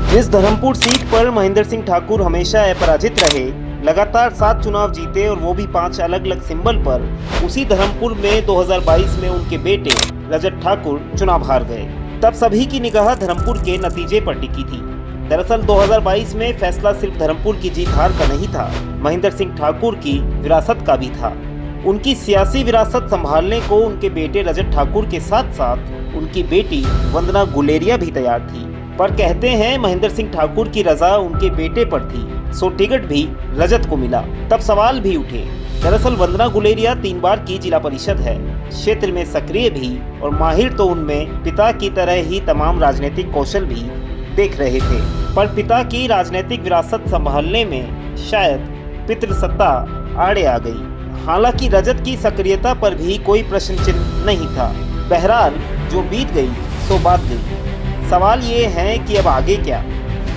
जिस धर्मपुर सीट पर महेंद्र सिंह ठाकुर हमेशा अपराजित रहे, लगातार 7 चुनाव जीते और वो भी 5 अलग अलग सिंबल पर, उसी धर्मपुर में 2022 में उनके बेटे रजत ठाकुर चुनाव हार गए। तब सभी की निगाह धर्मपुर के नतीजे पर टिकी थी। दरअसल 2022 में फैसला सिर्फ धर्मपुर की जीत हार का नहीं था, महेंद्र सिंह ठाकुर की विरासत का भी था। उनकी सियासी विरासत संभालने को उनके बेटे रजत ठाकुर के साथ साथ उनकी बेटी वंदना गुलेरिया भी तैयार थी। पर कहते हैं महेंद्र सिंह ठाकुर की रजा उनके बेटे पर थी, सो टिकट भी रजत को मिला। तब सवाल भी उठे। दरअसल वंदना गुलेरिया 3 बार की जिला परिषद है, क्षेत्र में सक्रिय भी और माहिर तो उनमें पिता की तरह ही तमाम राजनीतिक कौशल भी देख रहे थे। पर पिता की राजनीतिक विरासत संभालने में शायद पितृसत्ता आड़े आ गई। हालांकि रजत की सक्रियता पर भी कोई प्रश्न चिन्ह नहीं था। बहरहाल जो बीत गई सो बात गई। सवाल ये है कि अब आगे क्या?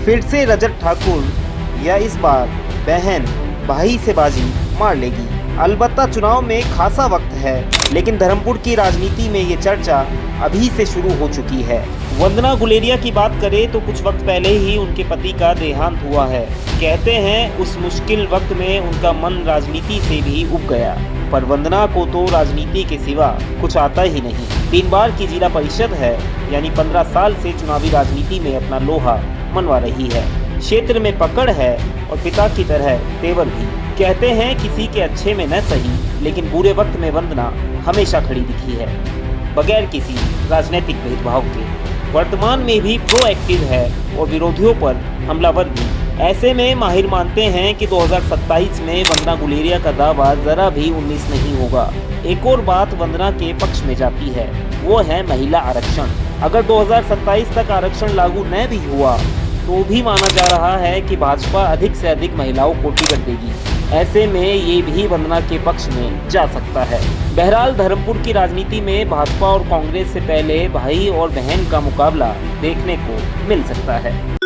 फिर से रजत ठाकुर या इस बार बहन भाई से बाजी मार लेगी? अलबत्ता चुनाव में खासा वक्त है, लेकिन धर्मपुर की राजनीति में ये चर्चा अभी से शुरू हो चुकी है। वंदना गुलेरिया की बात करें तो कुछ वक्त पहले ही उनके पति का देहांत हुआ है। कहते हैं उस मुश्किल वक्त में उनका मन राजनीति से भी उब गया। पर वंदना को तो राजनीति के सिवा कुछ आता ही नहीं। 3 बार की जिला परिषद है, यानी 15 साल से चुनावी राजनीति में अपना लोहा मनवा रही है। क्षेत्र में पकड़ है और पिता की तरह तेवर भी। कहते हैं किसी के अच्छे में न सही, लेकिन बुरे वक्त में वंदना हमेशा खड़ी दिखी है, बगैर किसी राजनीतिक भेदभाव के। वर्तमान में भी प्रोएक्टिव है और विरोधियों पर हमलावर भी। ऐसे में माहिर मानते हैं कि 2027 में वंदना गुलेरिया का दावा जरा भी 19 नहीं होगा। एक और बात वंदना के पक्ष में जाती है, वो है महिला आरक्षण। अगर 2027 तक आरक्षण लागू न भी हुआ तो भी माना जा रहा है कि भाजपा अधिक से अधिक महिलाओं को टिकट देगी। ऐसे में ये भी वंदना के पक्ष में जा सकता है। बहरहाल धर्मपुर की राजनीति में भाजपा और कांग्रेस से पहले भाई और बहन का मुकाबला देखने को मिल सकता है।